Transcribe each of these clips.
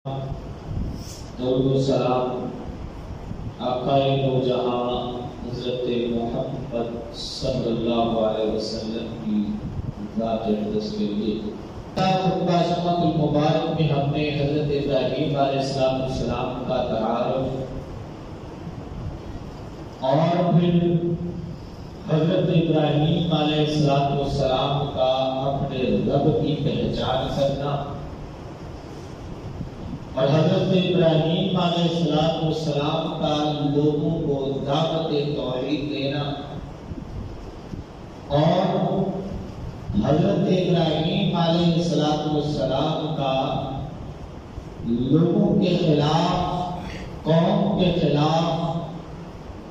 درود و سلام آقائے دو جہاں حضرت محمد صلی اللہ علیہ وسلم کی ذات اقدس کے لیے خطبہ جمعۃ المبارک میں ہم نے حضرت ابراہیم علیہ السلام کا تعارف اور پھر حضرت ابراہیم علیہ السلام کا اپنے رب کی پہچان کرنا اور حضرت ابراہیم علیہ السلام کا لوگوں کو دعوت توحید دینا اور حضرت ابراہیم علیہ السلام کا لوگوں کے خلاف، قوم کے خلاف،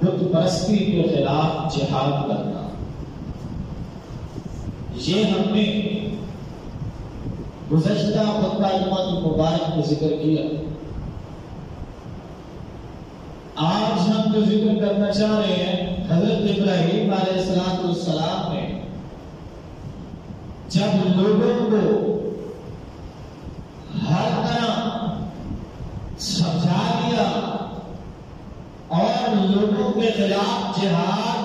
بت پرستی کے خلاف جہاد کرنا، یہ ہم نے گزشتہ خطبہ جمعۃ المبارک میں ذکر کیا۔ آج ہم جو ذکر کرنا چاہ رہے ہیں، حضرت ابراہیم علیہ السلام نے جب لوگوں کو ہر طرح سمجھا دیا اور لوگوں کے خلاف جہاد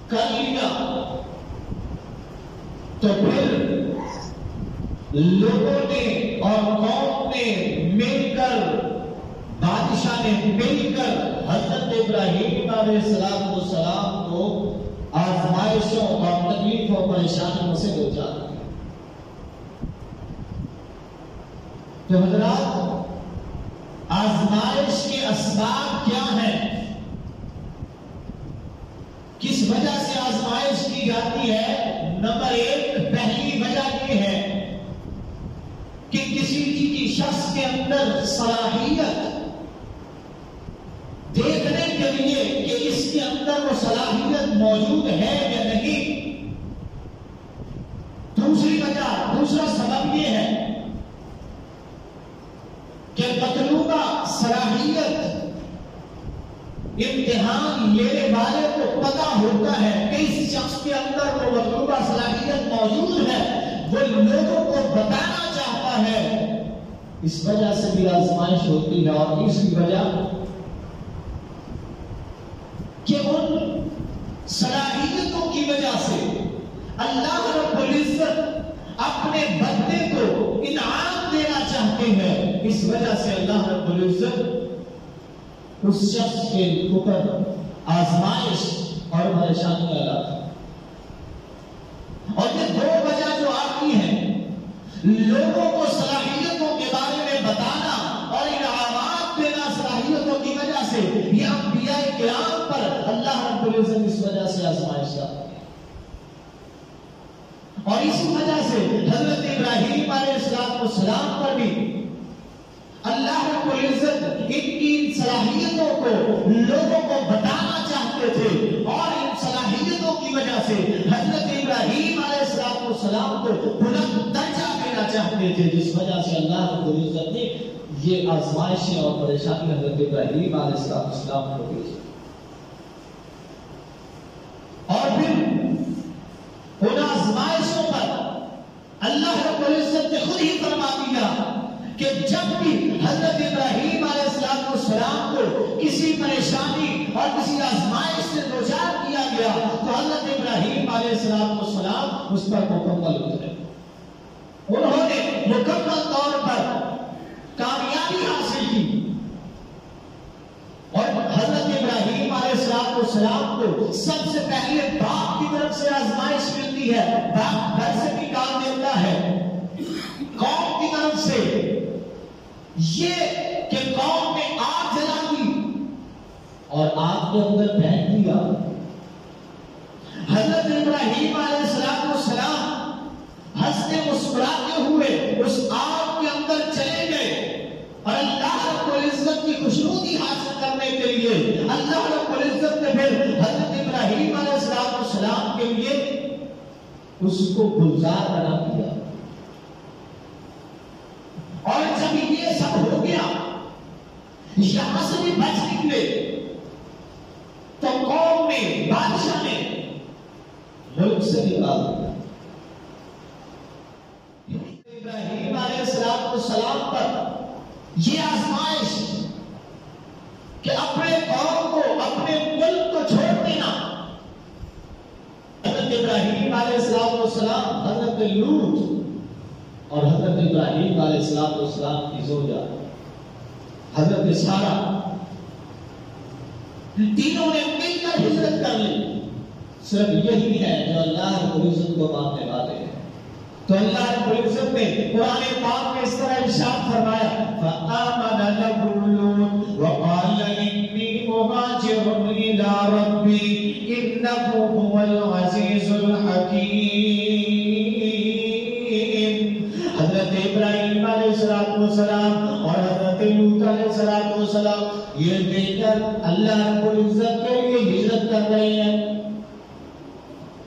کر لیا، تو پھر لوگوں نے اور قوم نے مل کر، بادشاہ نے مل کر حضرت ابراہیم علیہ السلام کو آزمائشوں اور تکلیفوں اور پریشانیوں سے دو چار دیا۔ تو حضرات، آزمائش کے اسباب کیا ہیں؟ کس وجہ سے آزمائش کی جاتی ہے؟ نمبر ایک، پہلی وجہ یہ ہے کہ کسی کی شخص کے اندر صلاحیت دیکھنے کے لیے کہ اس کے اندر وہ صلاحیت موجود ہے یا نہیں۔ دوسرا سبب یہ ہے کہ مطلوبہ صلاحیت امتحان لینے والے کو پتا ہوتا ہے کہ اس شخص کے اندر وہ مطلوبہ صلاحیت موجود ہے، وہ لوگوں کو بتانا چاہتا ہے۔ اس وجہ سے بھی آزمائش ہوتی ہے، اور اسی وجہ کہ ان صلاحیتوں کی وجہ سے اللہ رب العزت اپنے بندے کو انعام دینا چاہتے ہیں، اس وجہ سے اللہ رب العزت اس شخص کے اوپر آزمائش اور پریشانیاں لاتا ہے۔ اور یہ دو وجہ جو آتی ہیں، لوگوں کو صلاحیتوں کے بارے میں بتانا اور انعامات دینا صلاحیتوں کی وجہ سے، یہ انبیاء کرام پر اللہ رب العزت اس وجہ سے آزمائش لاتا ہے۔ اور اسی وجہ سے حضرت ابراہیم علیہ السلام پر بھی اللہ رب العزت ان کی صلاحیتوں کو لوگوں کو بتانا چاہتے تھے، اور ان صلاحیتوں کی وجہ سے حضرت ابراہیم علیہ السلام کو بلند درجہ دینا چاہتے تھے، جس وجہ سے اللہ رب العزت نے یہ آزمائشیں اور پریشانی حضرت ابراہیم علیہ السلام کو دی۔ اور پھر ان آزمائشوں پر اللہ رب العزت نے خود ہی فرما دیا کہ جب بھی حضرت ابراہیم علیہ السلام کو کسی پریشانی اور کسی آزمائش سے دوچار کیا گیا، تو حضرت ابراہیم علیہ السلام اس پر مکمل اترے، انہوں نے مکمل طور پر کامیابی حاصل کی۔ اور حضرت ابراہیم علیہ السلام کو سب سے پہلے باپ کی طرف سے آزمائش ملتی ہے، باپ گھر سے نکال دیتا ہے۔ قوم کی طرف سے یہ کہ قوم نے آگ جلا دی اور آگ کے اندر پھینک دیا۔ حضرت ابراہیم علیہ السلام ہنستے مسکراتے ہوئے اس آگ کے اندر چلے گئے، اور اللہ رب العزت کی خوشنودی حاصل کرنے کے لیے اللہ رب العزت نے پھر حضرت ابراہیم علیہ السلام کے لیے اس کو گلزار بنا دیا۔ اور جب یہ سب ہو گیا، یہاں سے بھی بچ نکلے، تو قوم نے، بادشاہ نے ملک سے نکال دیا۔ ابراہیم علیہ السلام پر یہ آزمائش کہ اپنے قوم کو، اپنے ملک کو چھوڑ دینا. حضرت ابراہیم علیہ السلام، حضرت لوط اور حضرت ابراہیم علیہ السلام کی زوجہ حضرت سارہ، تینوں نے مل کر ہجرت کر لی. صرف یہی ہے جو اللہ رب العزت کو ماننے والے ہیں. تو اللہ رب العزت نے قرآن پاک میں اس طرح ارشاد فرمایا فآمن له لوط وقال انی مہاجر الی ربی انہ هو العزیز الحکیم. حضرت ابراہیم علیہ السلام اور حضرت لوط علیہ السلام یہ دیکھ کر اللہ رب العزت کے لیے ہجرت کر رہے ہیں.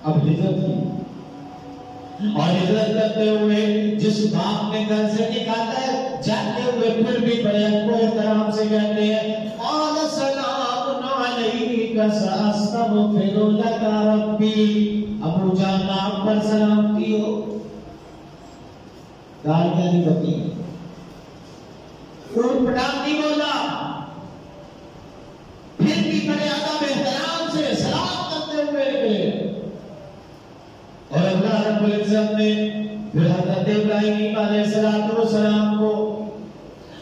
اب ہجرت کی اور ہجرت کرتے ہوئے جس باپ نے گھر سے نکالا ہے، جاتے ہوئے پھر بھی بڑے ادب و احترام سے کہتے ہیں قال سلام علیک ساستغفر لک ربی. ابو جان آپ پر سلامتی ہو. گالیاں نہیں بکی، اونٹ پٹانگ نہیں بولا، پھر بھی بڑے ادب احترام سے سلام کرتے ہوئے نکلے. اور اللہ رب العزت نے پھر حضرت ابراہیم علیہ السلام کو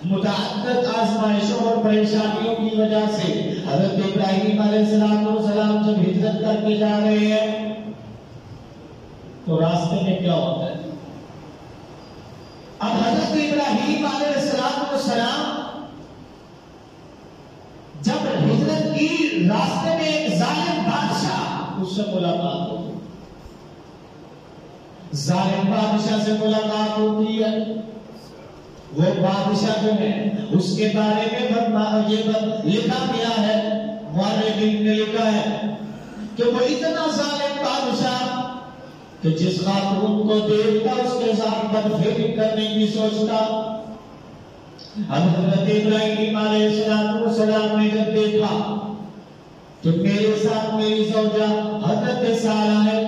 متعدد آزمائشوں اور پریشانیوں کی وجہ سے حضرت ابراہیم علیہ السلام جب ہجرت کر کے جا رہے ہیں تو راستے میں کیا ہوتا ہے؟ اب حضرت ابراہیم علیہ السلام جب ہجرت کی، راستے میں ایک ظالم بادشاہ، اس سے ملاقات ہوتی، ظالم بادشاہ سے ملاقات ہوتی ہے. وہ بادشاہ جو ہے اس کے بارے میں یہ لکھا گیا ہے، مورخین نے لکھا ہے کہ وہ اتنا ظالم بادشاہ کہ جس خاتون کو دیکھتا اس کے ساتھ بدفعلی کرنے کی سوچتا. حضرت ابراہیم علیہ السلام نے جب دیکھا کہ میرے ساتھ میری زوجہ حضرت سارہ ہے،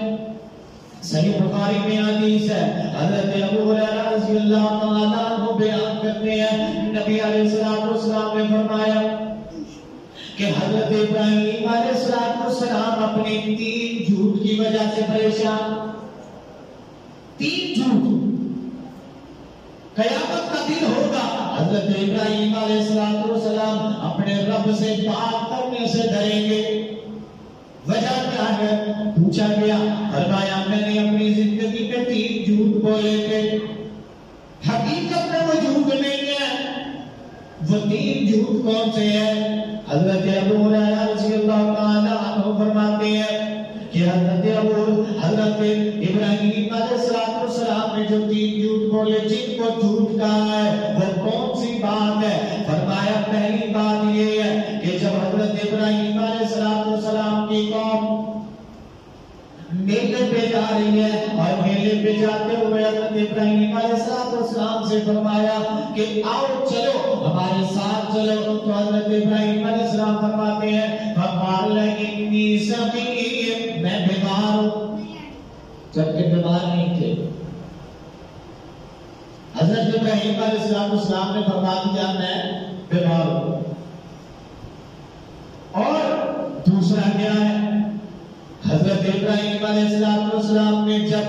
صحیح بخاری میں حدیث ہے، حضرت ابو ہریرہ رضی اللہ تعالیٰ عنہ بیان کرتے ہیں نبی علیہ السلام نے فرمایا کہ حضرت ابراہیم علیہ السلام اپنی 3 جھوٹ کی وجہ سے پریشان. 3 جھوٹ قیامت کا دن ہوگا، حضرت ابراہیم علیہ السلام اپنے رب سے بات کرنے سے ڈریں گے. وجہ کیا ہے؟ پوچھا گیا، فرمایا میں نے اپنی زندگی میں 3 جھوٹ بولے تھے. حقیقت میں وہ جھوٹ نہیں ہے. وہ 3 جھوٹ کون سے ہیں؟ حضرت ابو ہریرہ رضی اللہ تعالیٰ عنہ فرماتے ہیں کہ حضرت ابراہیم علیہ السلام نے جو 3 جھوٹ بولے، جن کو جھوٹ کہا ہے وہ کون سی بات ہے؟ فرمایا پہلی بات یہ ہے کہ جب حضرت ابراہیم علیہ السلام کی قوم میلے پہ جا رہی ہے اور میلے پہ جاتے ہوئے حضرت ابراہیم علیہ السلام سے فرمایا کہ آؤ چلو ہمارے ساتھ چلو، تو حضرت ابراہیم علیہ السلام فرماتے ہیں فقال انی سقیم، میں بیمار ہوں، جبکہ بیمار نہیں تھے. حضرت ابراہیم علیہ السلام نے فرما دیا میں بیمار ہوں. اور دوسرا کیا ہے؟ حضرت ابراہیم علیہ السلام نے جب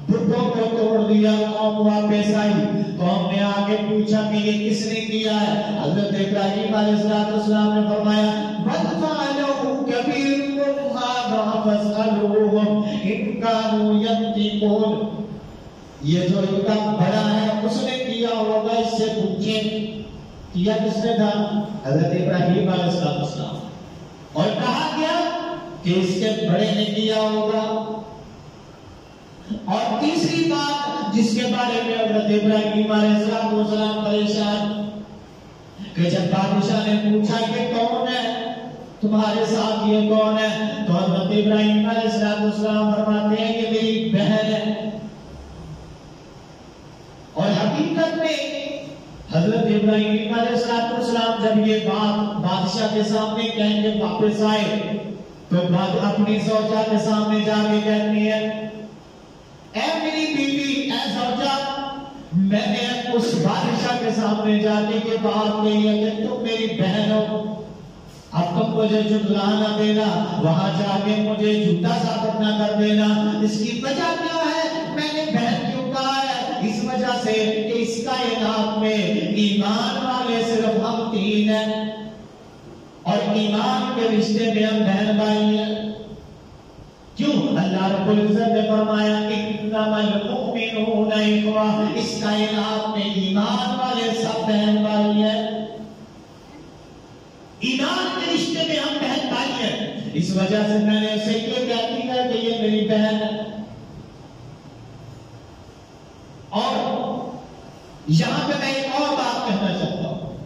بتوں کو توڑ دیا، قوم واپس آئی، قوم نے آگے پوچھا کہ یہ کس نے کیا ہے؟ حضرت ابراہیم علیہ السلام نے فرمایا بَلْ فَعَلَهُ كَبِيرُهُمْ هَٰذَا فَاسْأَلُوهُمْ إِن كَانُوا يَنطِقُونَ. یہ جو ان کا بڑا ہے اس نے کیا ہوگا، اس سے پوچھیں کیا کس نے تھا؟ حضرت ابراہیم علیہ السلام. اور کہا گیا کہ اس کے بڑے نے کیا ہوگا. اور تیسری بات جس کے بارے میں حضرت ابراہیم علیہ السلام پریشان کہ جب بادشاہ نے پوچھا کہ کون ہے تمہارے ساتھ، یہ کون ہے؟ تو حضرت ابراہیم علیہ السلام فرماتے ہیں کہ میری بہن ہے. اور حقیقت میں حضرت ابراہیم علیہ السلام جب یہ بات بادشاہ کے سامنے کہیں گے واپس آئے تو بعد اپنی زوجہ کے سامنے جا کے کہتی ہے اے میری بیوی، اے زوجہ، میں نے اس بادشاہ کے سامنے جاتی کہ بات نہیں ہے کہ تم میری بہن ہو، اب تم مجھے جھٹلا نہ دینا، وہاں جا کے مجھے جھوٹا ثابت نہ کر دینا۔ اس کی وجہ کیا ہے؟ میں نے بہن کیوں کہا ہے؟ اس وجہ سے کہ اس کائنات میں ایمان والے صرف ہم تین ہیں، اور ایمان کے رشتے میں ہم بہن بھائی ہیں۔ کیوں؟ اللہ رب العزت نے فرمایا انما المؤمنون اخوہ، اس کائنات میں ایمان والے سب بہن بھائی ہیں، ایمان کے رشتے میں ہم بہن بھائی ہیں۔ اس وجہ سے میں نے اسے یہ کہتی ہے کہ یہ میری بہن ہے۔ اور یہاں پہ میں ایک اور بات کہنا چاہتا ہوں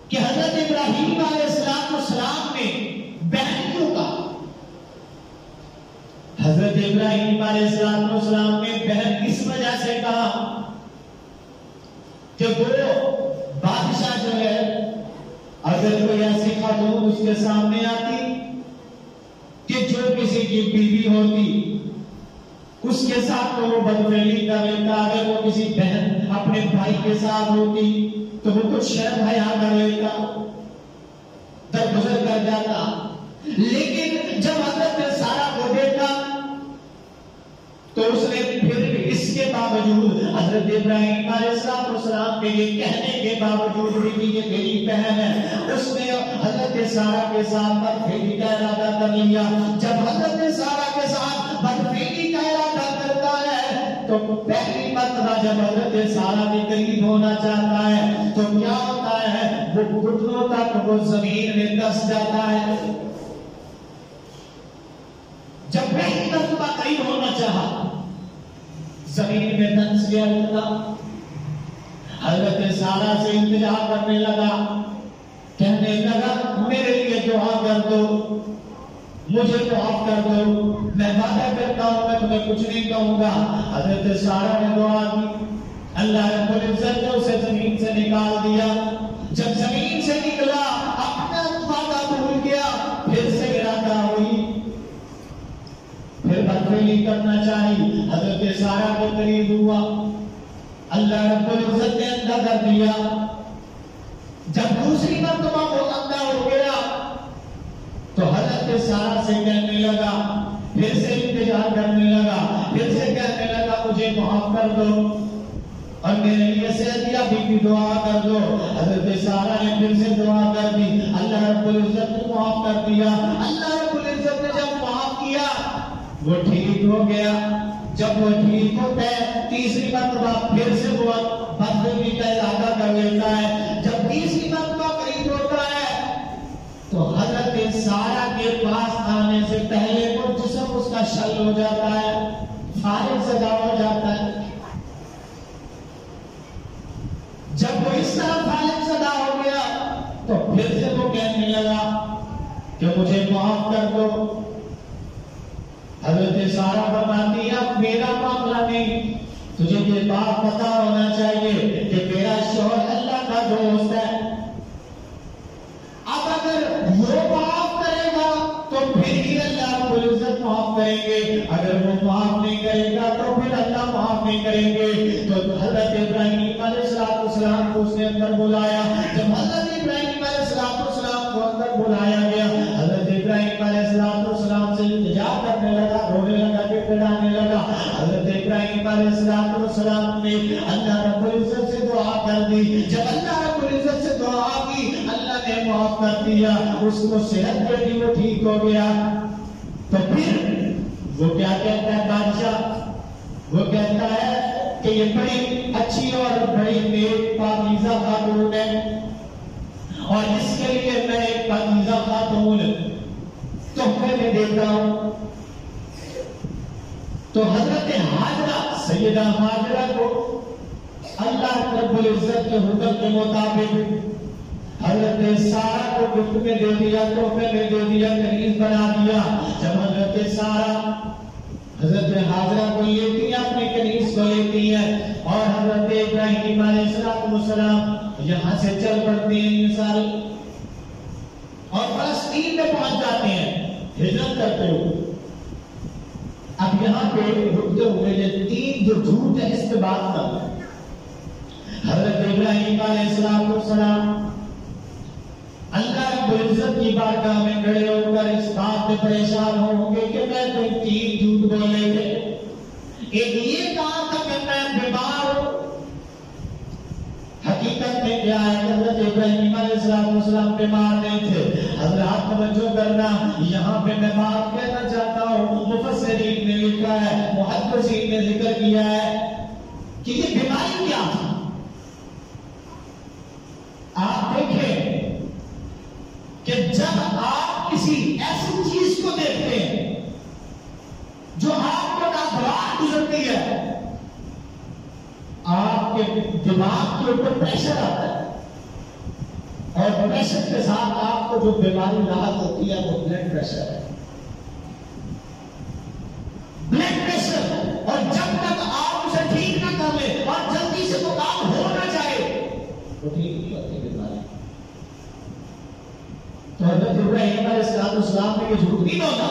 کہ حضرت ابراہیم علیہ السلام نے بہن کیوں کہا؟ حضرت ابراہیم علیہ السلام نے بہن اس وجہ سے کہا کہ وہ بادشاہ جو ہے، اگر کوئی ایسی خاتون اس کے سامنے آتی کہ جو کسی کی بیوی ہوتی، اس کے ساتھ تو وہ بدفعلی کر لیتا، اگر وہ کسی بہن اپنے بھائی کے ساتھ ہوتی تو وہ کچھ شرم حیا کر لیتا، درگزر کر جاتا۔ لیکن جب حضرت سارہ کو دیکھا تو اس نے پھر اس کے باوجود حضرت ابراہیم علیہ السلام کے یہ کہنے کے باوجود بھی کہ یہ میری بہن ہے، اس نے حضرت سارہ کے ساتھ بدفعلی کا ارادہ کر لیا۔ جب حضرت سارہ کے ساتھ بدفعلی کا ارادہ کرتا ہے تو پہلی مرتبہ جب حضرت سارہ کے قریب ہونا چاہتا ہے تو کیا ہوتا ہے؟ وہ گھٹنوں تک وہ زمین میں دس جاتا ہے۔ جب پہلی مرتبہ قریب ہونا چاہا زمین میں دس گیا، حضرت سارہ سے التجا کرنے لگا، کہنے لگا میرے لیے دعا کر دو، مجھے معاف کر دو، میں وعدہ کرتا ہوں میں تمہیں کچھ نہیں کہوں گا۔ حضرت سارہ نے دعا کی، اللہ رب العزت نے اسے زمین سے نکال دیا۔ جب زمین سے نکلا اپنا وعدہ بھول گیا، پھر سے ارادہ ہوئی، پھر بدفعلی کرنا چاہی، حضرت سارہ کے قریب ہوا، اللہ رب العزت نے اندھا کر دیا۔ جب دوسری مرتبہ وہ اندھا ہو گیا تو حضرت سارہ سے کہنے لگا، پھر سے انتظار کرنے لگا، پھر سے کہنے لگا مجھے معاف کر دو اور میرے لیے صحت کی دعا کر دو۔ حضرت سارہ نے پھر سے دعا کر دی، اللہ رب العزت نے معاف کر دیا۔ اللہ رب العزت نے جب معاف کیا وہ ٹھیک ہو گیا۔ جب وہ ٹھیک ہوتا ہے تیسری مرتبہ پھر سے وہ بدفعلی کا ارادہ کر لیتا ہے۔ جب تیسری مرتبہ قریب ہوتا ہے تو حضرت سارہ کے پاس آنے سے پہلے وہ جسم اس کا شل ہو جاتا ہے، فارغ زدہ ہو جاتا ہے۔ جب وہ اس طرح فارغ زدہ ہو گیا تو پھر سے وہ کہنے لگا کہ مجھے معاف کر دو۔ حضرت سارہ فرماتی ہے اب میرا معاملہ نہیں، تجھے یہ بات پتا ہونا چاہیے کہ میرا شوہر اللہ کا دوست ہے، اب اگر وہ معاف کرے گا تو پھر ہی اللہ رب العزت معاف کریں گے، اگر وہ معاف نہیں کرے گا تو پھر اللہ معاف نہیں کریں گے۔ تو حضرت ابراہیم علیہ السلام کو اس نے اندر بلایا۔ جب حضرت ابراہیم علیہ السلام کو اندر بلایا گیا، حضرت ابراہیم علیہ السلام سے التجا کرنے لگا، رونے لگا، گڑگڑانے لگا۔ حضرت ابراہیم علیہ السلام نے اللہ رب العزت سے دعا کر دی۔ جب اللہ رب العزت سے دعا کی اللہ نے معاف کر دیا، اس کو صحت دے دی، وہ ٹھیک ہو گیا۔ تو پھر وہ کیا کہتا ہے بادشاہ؟ وہ کہتا ہے کہ یہ بڑی اچھی اور بڑی نیک پاکیزہ خاتون ہے اور اس کے لیے میں ایک پاکیزہ خاتون تحفے میں دیتا ہوں۔ تو حضرت حاجرہ، سیدہ حاجرہ کو اللہ رب العزت کے حکم کے مطابق حضرت سارہ کو گفٹ میں دے دیا، تحفے میں دے دیا، کنیز بنا دیا۔ جب حضرت سارہ حضرت حاجرہ کو لیتی ہے، اپنے کنیز کو لیتی ہے اور حضرت ابراہیم علیہ السلام یہاں سے چل پڑتے ہیں یہ سارے اور فلسطین میں پہنچ جاتے ہیں ہجرت کرتے ہوئے۔ اب یہاں پہ رکتے ہوئے یہ تین جو جھوٹ ہے اس پہ بات کر رہے ہیں۔ حضرت ابراہیم علیہ السلام اللہ رب العزت کی بارگاہ میں کھڑے ہو کر اس بات پہ پریشان ہوں گے کہ میں تو 3 جھوٹ بولے تھے. ایک یہ کہا تھا کہ میں بیمار ہوں. حقیقت میں کیا ہے کہ حضرت ابراہیم علیہ السلام بیمار نہیں تھے. حضرات توجہ کرنا، یہاں پہ میں بات کہنا چاہتا ہوں، مفسرین نے لکھا ہے، محدثین نے ذکر کیا ہے کہ یہ بیماری کیا تھی. آپ دیکھیں کہ جب آپ کسی ایسی چیز کو دیکھتے ہیں جو آپ کو ناگوار گزرتی ہے، آپ کے دماغ کے اوپر پریشر آتا ہے، اور پریشر کے ساتھ آپ کو جو بیماری لاحق ہوتی ہے وہ بلڈ پریشر ہے. بلڈ پریشر، اور جب تک آپ اسے ٹھیک نہ کر لیں اور جلدی سے وہ کام ہو نہ جائے وہ ٹھیک نہیں ہوتی بیماری. تو حضرت ابراہیم علیہ السلام نے یہ جھوٹ نہیں بولا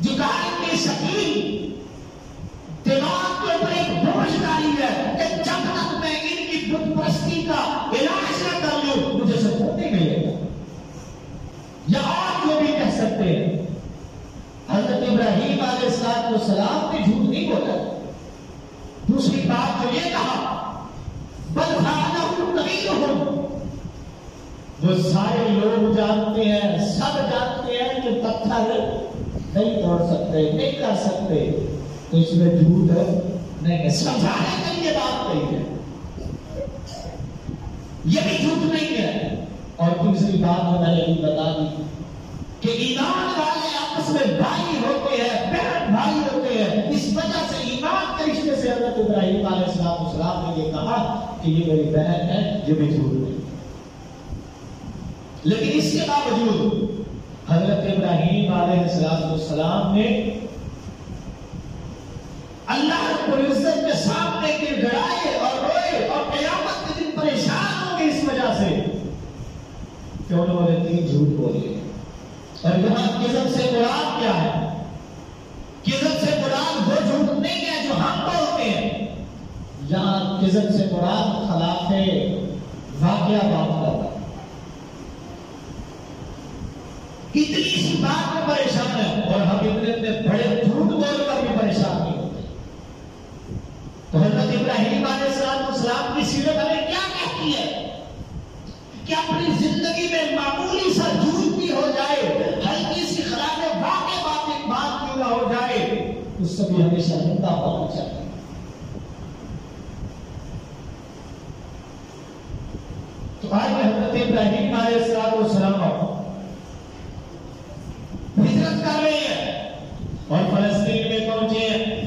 جو کہا کہ شکیل دماغ کے اوپر ایک بوجھ ڈالی ہے کہ جب تک میں ان کی بت پرستی کا علاج نہ کر لوں مجھے سکون نہیں ملے گا. یا آپ جو بھی کہہ سکتے ہیں، حضرت ابراہیم علیہ السلام نے جھوٹ نہیں بولا. دوسری بات جو یہ کہا بل فعلہ کبیرہم، وہ سارے لوگ جانتے ہیں، سب جانتے ہیں کہ پتھر نہیں توڑ سکتے، نہیں کر سکتے، تو اس میں جھوٹ نہیں ہے. سمجھانے کے لیے بات نہیں ہے، یہ بھی جھوٹ نہیں ہے. اور دوسری بات میں نے بھی بتا دی کہ ایمان والے آپس میں بھائی ہوتے ہیں، بہن بھائی ہوتے ہیں. اس وجہ سے ایمان کے رشتے سے حضرت ابراہیم علیہ السلام نے یہ کہا کہ یہ میری بہن ہے، یہ بھی جھوٹ نہیں. لیکن اس کے باوجود حضرت ابراہیم علیہ السلام نے اللہ رب العزت کے سامنے گر گڑائے اور روئے، اور قیامت کے دن پریشان ہوں گے اس وجہ سے کہ انہوں نے 3 جھوٹ بولے. اور یہاں کذب سے مراد کیا ہے؟ کذب سے مراد وہ جھوٹ نہیں ہے جو ہم بولتے ہیں. یہاں کذب سے مراد خلاف واقعہ بات کرنا. اتنی سی بات میں پریشان ہے اور ہم اتنے بڑے جھوٹ بول کر بھی پریشان نہیں ہوتے. تو حضرت ابراہیم علیہ السلام کی سیرت ہمیں کیا کہتی ہے کہ اپنی زندگی میں معمولی سا جھوٹ بھی ہو جائے، ہلکی سی خلاف واقع بات کیوں نہ ہو جائے، اس سے بھی ہمیں شرمندہ ہونا چاہیے. تو آج حضرت ابراہیم علیہ السلام ہجرت کر رہے ہیں اور فلسطین میں پہنچے ہیں.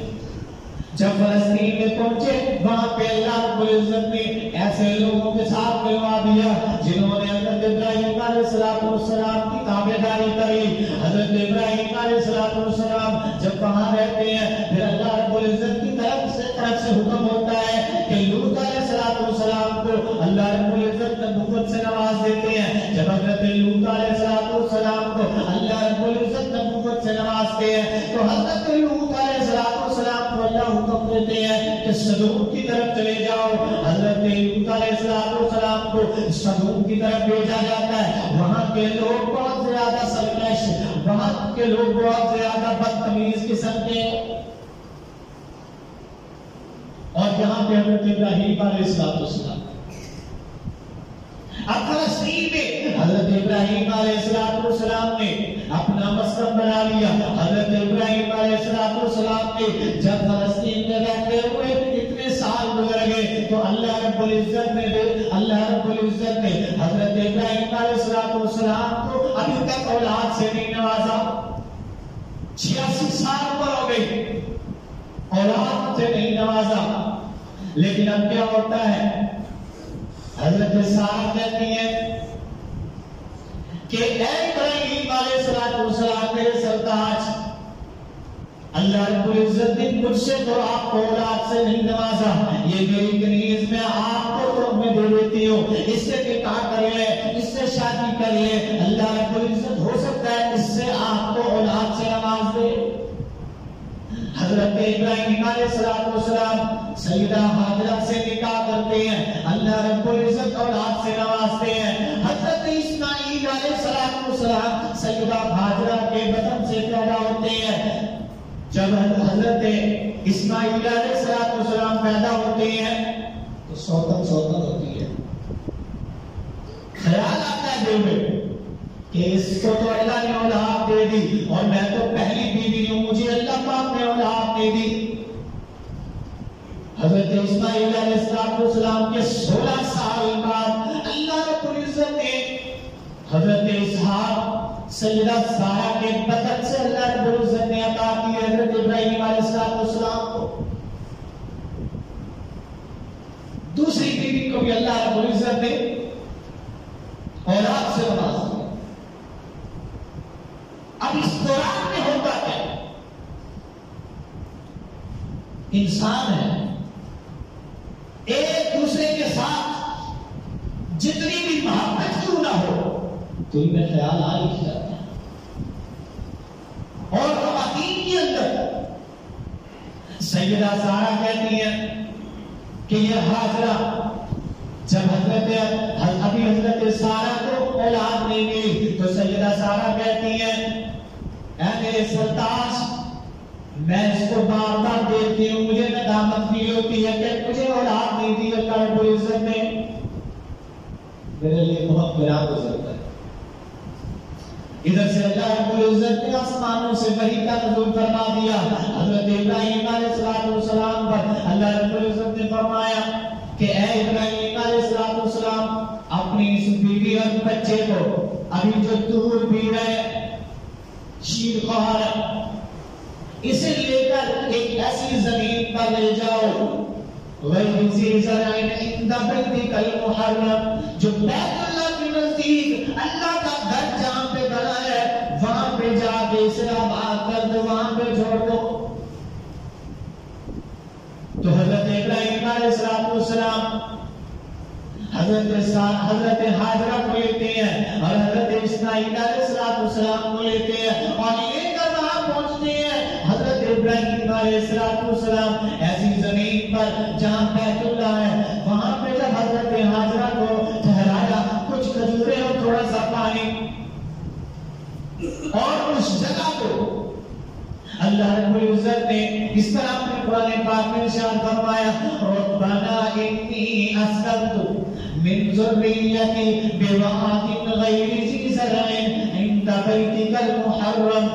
جب فلسطین میں پہنچے وہاں پہ اللہ رب العزت نے ایسے لوگوں کے ساتھ ملوا دیا جنہوں نے حضرت ابراہیم علیہ السلام کی تابعداری کری. حضرت ابراہیم علیہ السلام جب وہاں رہتے ہیں پھر اللہ رب العزت کی طرف سے حکم ہوتا ہے کہ لوط علیہ السلام کو اللہ رب العزت نبوت سے نواز دیتے ہیں. جب حضرت لوط علیہ السلام کو اللہ رب العزت نبوت سے نوازتے ہیں تو حضرت لوط علیہ السلام کو اللہ حکم دیتے ہیں کہ سدوم کی طرف چلے جاؤ. حضرت لوط علیہ السلام کو سدوم کی طرف بھیجا جاتا ہے. وہاں کے لوگ بہت زیادہ سرکش، وہاں کے لوگ بہت زیادہ بدتمیز قسم کے، اور یہاں پہ حضرت ابراہیم علیہ السلام اب فلسطین میں حضرت ابراہیم علیہ السلام نے اپنا مسکن بنا لیا. حضرت ابراہیم علیہ السلام نے جب فلسطین میں رہتے ہوئے اتنے سال گزر گئے تو اللہ رب العزت نے حضرت ابراہیم علیہ السلام کو ابھی تک اولاد سے نہیں نوازا. 86 سال پر ہو گئی، اولاد سے نہیں نوازا. لیکن اب کیا ہوتا ہے؟ حضرت سارہ کہتی ہے کہ اے ابراہیم علیہ السلام میرے سرتاج، اللہ رب العزت نے مجھ سے تو آپ کو اولاد سے نہیں نوازا، یہ میری کنیز میں آپ کو میں دے دیتی ہوں، اس سے نکاح کر لے، اس سے شادی کر لے، اللہ رب العزت ہو سکتا ہے اس سے آپ کو اولاد سے نواز دے. حضرت ابراہیم علیہ السلام سیدہ ہاجرہ سے نکاح کرتے ہیں، اللہ رب العزت اولاد سے نوازتے ہیں۔ حضرت اسماعیل علیہ السلام سیدہ ہاجرہ کے بطن سے پیدا ہوتے ہیں۔ جب حضرت اسماعیل علیہ السلام پیدا ہوتے ہیں تو سوتن ہوتی ہے، خیال آتا ہے دل میں کہ اس کو تو اللہ نے اولاد دے دی اور میں تو پہلی بیوی ہوں، مجھے اللہ پاک نے اولاد دے دی۔ حضرت اسماعیل علیہ السلام کے 16 سال بعد اللہ رب العزت نے حضرت اسحاق سیدہ سارہ کے بطن سے اللہ رب العزت نے عطا کی حضرت ابراہیم علیہ السلام کو۔ دوسری بیوی کو بھی اللہ رب العزت نے اولاد سے نواز دیا۔ اب اس دوران میں ہوتا ہے انسان ہے، ایک دوسرے کے ساتھ جتنی بھی محبت کیوں نہ ہو تو ان میں خیال آ ہی جاتا ہے۔ اور خواتین کے اندر سیدہ سارہ کہتی ہیں کہ یہ حاجرہ جب حضرت سارہ کو اولاد نہیں ملی تو سیدہ سارہ کہتی ہیں اے میرے سرتاج، میں اس کو بار بار دیکھتی ہوں، مجھے ندامت فیل ہوتی ہے کہ مجھے اولاد نہیں دی اللہ رب العزت نے، میرے لیے بہت گراں گزرتا ہے۔ ادھر سے اللہ رب العزت نے آسمانوں سے وحی کا نزول فرما دیا حضرت ابراہیم علیہ السلام پر۔ اللہ رب العزت نے فرمایا کہ اے ابراہیم علیہ السلام، اپنی اس بیوی اور بچے کو ابھی جو دور بھی رہے شیر خوار اسے لے کر ایک ایسی زمین پر لے جاؤ غیر ذی زرع عند بیتک المحرم، جو بیت اللہ کے نزدیک اللہ کا گھر جہاں پہ بنا ہے وہاں پہ جا کے اسے آباد کر دو، وہاں پہ چھوڑ دو۔ تو حضرت ابراہیم علیہ السلام حضرت حاجرہ کو لیتے ہیں اور حضرت اسماعیل علیہ السلام کو لیتے ہیں اور لے کر وہاں پہنچتے ہیں۔ حضرت ابراہیم علیہ السلام ایسی زمین پر جہاں بیت اللہ ہے وہاں پہ جب حضرت حاجرہ کو ٹھہرایا، کچھ کھجوریں اور تھوڑا سا پانی، اور اس جگہ کو اللہ رب العزت نے اس طرح اپنے قرآن پاک میں ارشاد فرمایا ربنا انی اسکنت من ذریتی بواد غیر ذی زرع عند بیتک المحرم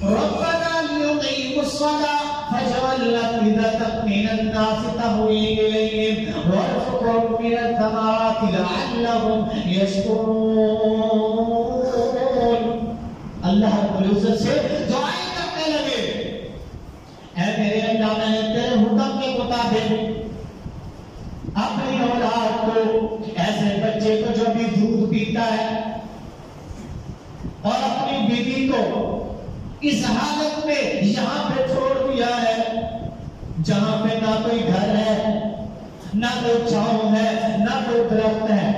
ربنا لیقیموا الصلاة فاجعل أفئدة من الناس تهوی الیہم وارزقهم من الثمرات لعلهم یشکرون۔ اللہ رب العزت سے دعائیں لگے، اے میرے اللہ، میں تیرے حکم کے مطابق اپنی اولاد کو، ایسے بچے کو جو بھی دودھ پیتا ہے اور اپنی بیوی کو اس حالت میں یہاں پہ چھوڑ دیا ہے جہاں پہ نہ کوئی گھر ہے، نہ کوئی چھاؤں ہے، نہ کوئی درخت ہے،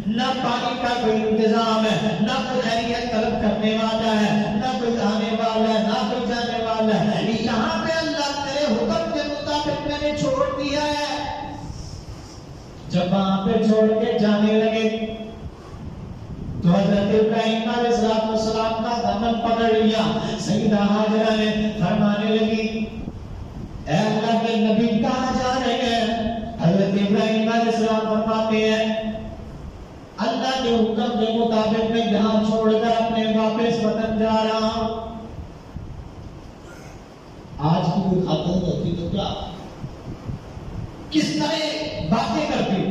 نہ پانی کا کوئی انتظام ہے، نہ کوئی خیریت طلب کرنے والا ہے، نہ کوئی آنے والا ہے، نہ کوئی جانے والا ہے، یہاں پہ اللہ تیرے حکم کے مطابق میں نے چھوڑ دیا ہے۔ جب وہاں پہ چھوڑ کے جانے لگے تو حضرت ابراہیم علیہ السلام کا دامن پکڑ لیا۔ سیدہ ہاجرہ نے فرمانے لگی اے اللہ کے نبی کہاں جا رہے ہیں؟ حضرت ابراہیم علیہ السلام فرماتے ہیں اللہ کے حکم کے مطابق میں یہاں چھوڑ کر اپنے واپس وطن جا رہا ہوں۔ آج کی کوئی خاتون ہوتی تو کیا کس طرح باتیں کرتی؟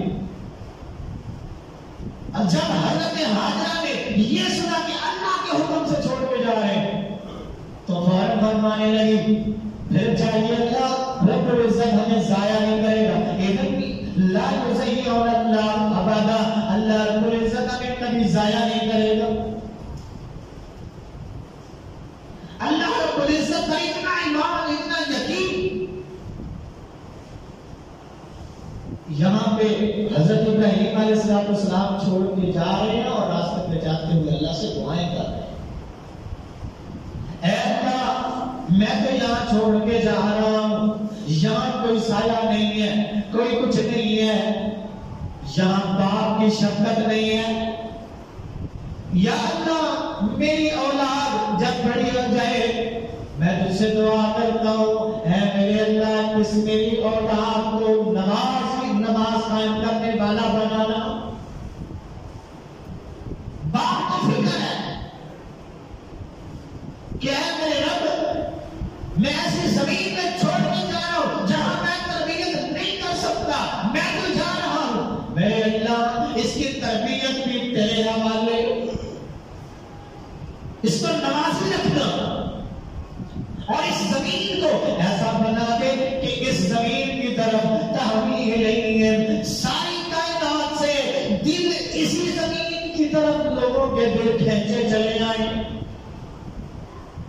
جب حضرت حاجرہ نے یہ سنا کہ اللہ کے حکم سے چھوڑ کے جا رہے ہیں تو فوراً فرمانے لگی پھر چاہیے اللہ رب العزت ہمیں ضائع نہیں کرے گا، اذن لا یضیع اللہ ابدا، اللہ رب العزت ہمیں کبھی ضائع نہیں کرے گا۔ اللہ رب العزت کا اتنا ایمان، اتنا یقین، یہاں پہ حضرت ابراہیم علیہ السلام چھوڑ کے جا رہے ہیں اور راستے پہ جاتے ہوئے اللہ سے دعائیں کر رہے ہیں اے اللہ میں تو یہاں چھوڑ کے جا رہا ہوں یہاں کوئی سایہ نہیں ہے، کوئی کچھ نہیں ہے، یہاں باپ کی شفقت نہیں ہے. یا اللہ میری اولاد جب بڑی ہو جائے میں تجھ سے دعا کرتا ہوں، اے میرے اللہ اس میری اولاد کو نماز قائم کرنے والا بنانا. باپ کو فکر ہے کہ اے میرے رب میں ایسی زمین میں چھوڑ کے جا رہا ہوں جہاں میں تربیت نہیں کر سکتا، میں تو جا رہا ہوں، میرے اللہ اس کی تربیت بھی تیرے حوالے، اس پر نمازی رکھنا، اور اس زمین کو ایسا بنا دے کہ اس زمین کی طرف تحویل نہیں ہے، ساری کائنات سے دل اسی زمین کی طرف لوگوں کے دل کھینچے چلے آئیں.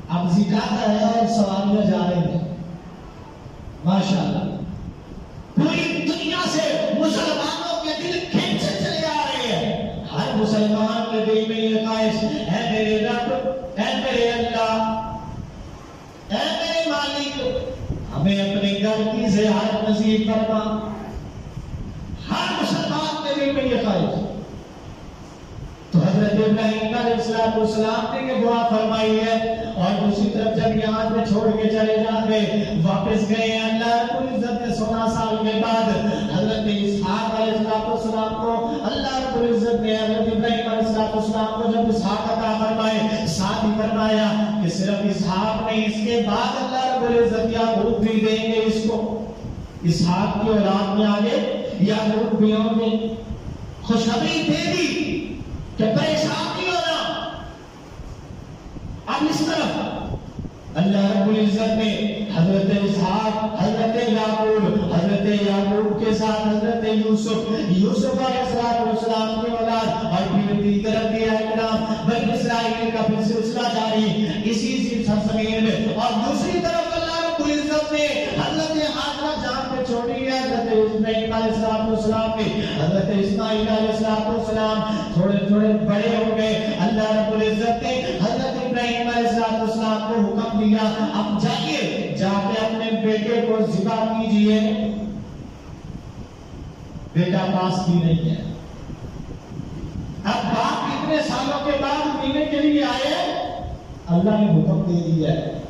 اب زکات ہے اور سواریاں جا رہے ہیں ماشاءاللہ، پوری دنیا سے مسلمانوں کے دل کھینچے چلے آ رہے ہیں. ہر مسلمان کے دل میں یہ خواہش، اے میرے رب، اے میرے اللہ، اے میرے مالک، ہمیں اپنے گھر کی زیارت نصیب فرما. ہر مسلمان کے دل میں یہ خواہش. تو حضرت ابراہیم علیہ السلام نے یہ دعا فرمائی ہے، اور دوسری طرف جب یہاں پہ چھوڑ کے چلے جاتے واپس گئے اللہ رب العزت نے 16 سال کے بعد حضرت اسحاق علیہ السلام کو اللہ رب العزت نے حضرت ابراہیم علیہ السلام کو جب اسحاق عطا فرمائے، ساتھ ہی فرمایا کہ صرف اسحاق نہیں، اس کے بعد اللہ رب العزت یعقوب بھی دیں گے اس کو. اسحاق کی اولاد میں آگے یعقوب بھی ہوں گے. خوشخبری دے دی کہ پریشان نہیں ہونا. اب اس طرف اللہ رب العزت نے حضرت اسحاق، حضرت یعقوب کے ساتھ حضرت یوسف علیہ السلام کی اولاد، اور پھر دیگر انبیاء کرام بنی اسرائیل کا پھر سلسلہ جاری اسی سرزمین میں. اور دوسری طرف اللہ رب العزت نے حضرت ہاجرہ جان پہ چھوڑی ہے حضرت ابراہیم علیہ السلام نے. حضرت اسماعیل علیہ السلام تھوڑے تھوڑے بڑے ہو گئے. اللہ رب العزت نے حضرت ابراہیم علیہ السلام کو حکم دیا، اب جائیے جا کے اپنے بیٹے کو ذبح کیجئے. بیٹا پاس بھی نہیں ہے. اب باپ اتنے سالوں کے بعد ملنے کے لیے آئے، اللہ نے حکم دے دیا ہے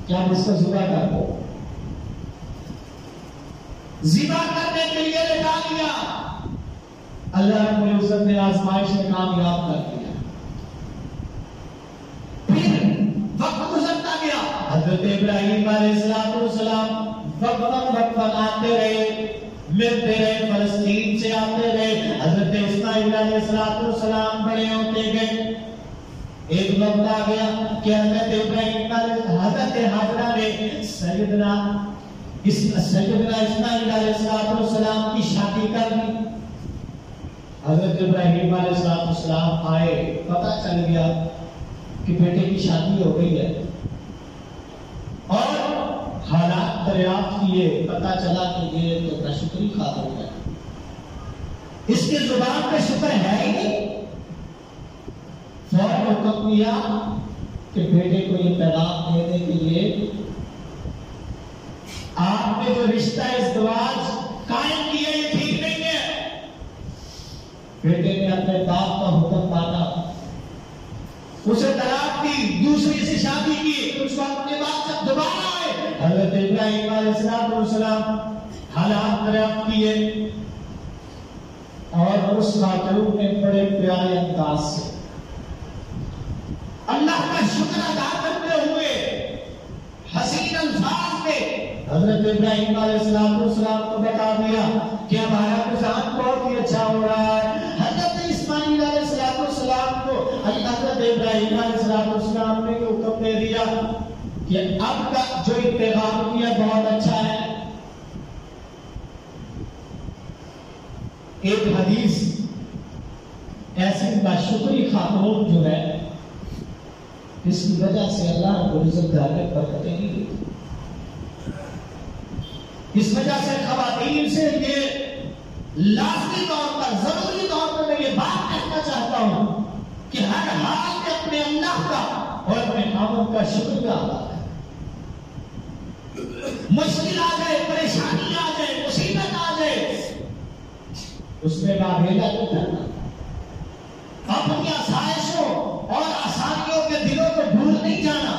کہ آپ اس کو ذبح کر دو. ذبح کرنے کے لیے لٹا لیا. اللہ رب العزت نے آزمائش میں کامیاب کر دیا. پھر وقت گزرتا گیا، حضرت ابراہیم علیہ السلام وقت آتے رہے، ملتے رہے، فلسطین سے آتے رہے. حضرت اسماعیل علیہ السلام بڑے ہوتے گئے. ایک وقت آ گیا کہ حضرت ابراہیم حضرت ہاجرہ نے سیدنا اسماعیل علیہ السلام کی شادی کر دی. حضرت ابراہیم علیہ السلام آئے، پتہ چل گیا کہ بیٹے کی شادی ہو گئی ہے، اور حالات دریافت کیے، پتہ چلا کہ یہ تو ناشکری خاتون ہے، اس کے زبان پہ شکر ہے ہی نہیں. فوراً حکم دیا کہ بیٹے کو یہ پیغام دینے کے لیے آپ نے جو رشتہ ازدواج قائم کیا یہ ٹھیک نہیں ہے. بیٹے نے اپنے باپ کا حکم مانا، اسے طلاق دی، دوسری سے شادی کی. کچھ وقت کے بعد جب دوبارہ آئے حضرت ابراہیم علیہ السلام حالات دریافت کیے، اور اس خاتون نے بڑے پیارے انداز سے اللہ کا شکر ادا کرتے ہوئے حسین الفاظ میں حضرت ابراہیم علیہ السلام کو بتا دیا کہ ہمارا نظام بہت ہی اچھا ہو رہا ہے. حضرت اسماعیل علیہ السلام کو حضرت ابراہیم علیہ السلام نے حکم دے دیا کہ اب کا جو پیغام کیا بہت اچھا ہے. ایک حدیث ایسی ناشکری خاتون جو ہے اس کی وجہ سے اللہ رب العزت گھر میں برکتیں نہیں دیتی. اس وجہ سے خواتین سے یہ لازمی طور پر، ضروری طور پر میں یہ بات کہنا چاہتا ہوں کہ ہر حال میں اپنے اللہ کا اور اپنے خاوند کا شکر ادا کریں. مشکل آ جائے، پریشانی آ جائے، مصیبت آ جائے، اس میں ناویلا نہیں کرنا، اپنی آسائشوں اور آسانیوں کے دلوں کو بھول نہیں جانا،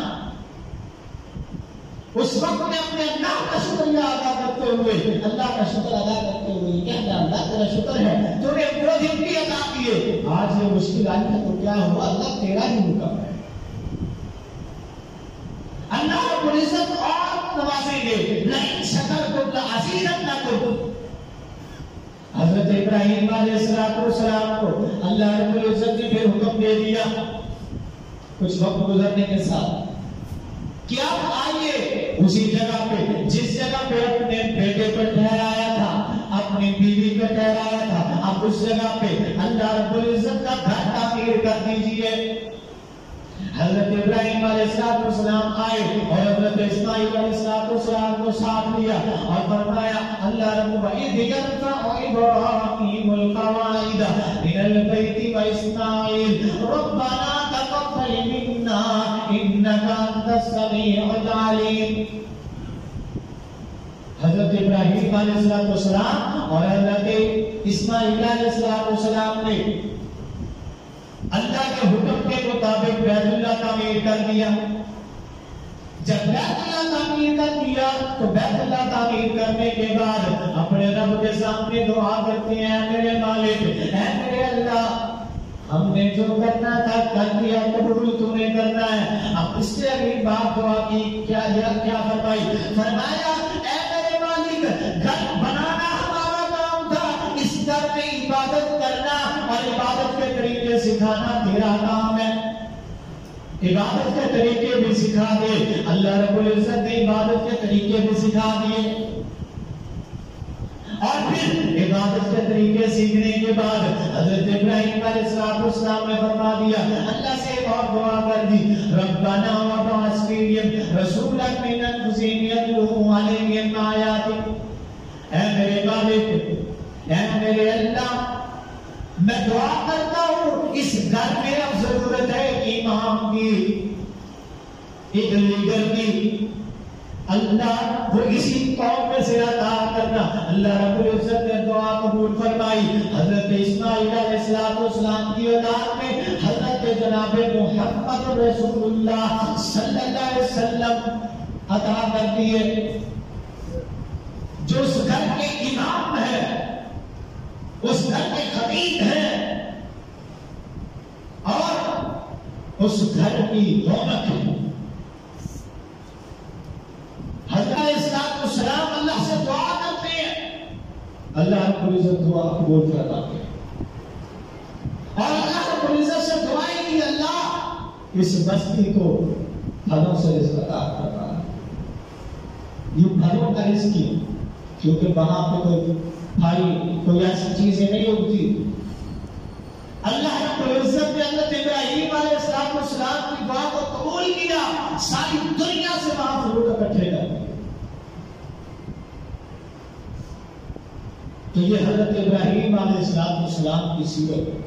اس وقت میں اپنے اللہ کا شکریہ ادا کرتے ہوئے، اللہ کا شکر ادا کرتے ہوئے کہنا اللہ تیرا شکر ہے تو نے وہ دن بھی عطا کیے، آج یہ مشکل آئی ہے تو کیا ہوا، اللہ تیرا ہی حکم ہے، اللہ رب العزت اور نوازیں گے، لئن شکرتم لأزیدنکم۔ حضرت ابراہیم علیہ السلام کو اللہ رب العزت نے پھر حکم دے دیا کچھ وقت گزرنے کے ساتھ کہ اب آئیے اسی جگہ پہ جس جگہ پہ اپنے بیٹے پر ٹھہرایا تھا، اپنی بیوی پر ٹھہرایا تھا، اب اس جگہ پہ اللہ رب العزت کا گھر تعمیر کر دیجئے۔ حضرت ابراہیم علیہ السلام آئے اور حضرت اسماعیل علیہ السلام کو ساتھ لیا اور فرمایا اللہ رب وَإِذْ يَرْفَعُ إِبْرَاهِيمُ الْقَوَاعِدَ مِنَ الْبَيْتِ وَإِسْمَاعِيلُ رَبَّنَا تَقَبَّلْ مِنَّا إِنَّكَ أَنْتَ السَّمِيعُ الْعَلِيمُ۔ حضرت ابراہیم علیہ السلام اور حضرت اسماعیل علیہ السلام نے اللہ کے حکم کے مطابق بیت اللہ تعمیر کر دیا۔ جب بیت اللہ تعمیر کر دیا تو بیت اللہ تعمیر کرنے کے بعد اپنے رب کے سامنے دعا کرتے ہیں، اے میرے مالک، اے میرے اللہ، ہم نے جو کرنا تھا کر دیا، قبول تو نے کرنا ہے۔ اب اس سے اگلی بات دعا کی کیا فرمائی؟ فرمایا اے میرے مالک، گھر بنانا ہمارا کام تھا، اس گھر میں عبادت کرنا اور عبادت کے طریقے سکھانا تیرا کام ہے، عبادت کے طریقے بھی سکھا دے۔ اللہ رب العزت نے عبادت کے طریقے بھی سکھا دیے اور پھر عبادت کے طریقے سیکھنے کے بعد حضرت ابراہیم علیہ السلام نے فرما دیا، اللہ سے ایک اور دعا کر دی، ربنا وابعث فیہم رسولا من انفسہم یتلو علیہم آیاتک۔ اے میرے مالک، اے میرے اللہ، میں دعا کرتا ہوں اس گھر میں اب ضرورت ہے امام کی، ایک لیڈر کی، اللہ وہ اسی قوم میں سے عطا کرنا۔ اللہ رب العزت نے دعا قبول فرمائی۔ حضرت اسماعیل علیہ السلام کی اولاد میں حضرت جناب محمد رسول اللہ صلی اللہ علیہ وسلم عطا کر دیے، جو اس گھر کے امام ہے، اس گھر کے خطیب ہیں اور اس گھر کی رونق ہے۔ حضرت السلام اللہ سے دعا کرتے ہیں، اللہ رب العزت دعا قبول فرماتے ہیں اور اللہ رب العزت سے دعائیں کی، اللہ اس بستی کو پھلوں سے رزق عطا فرما، یہ پھلوں کا رزق ہے کیونکہ وہاں پہ کوئی بھائی کوئی ایسی چیزیں نہیں ہوتی۔ اللہ رب العزت نے حضرت ابراہیم علیہ السلام کی دعا کو قبول کیا، ساری دنیا سے وہاں فروٹ اکٹھے کر دیے۔ تو یہ حضرت ابراہیم علیہ السلام کی سیرت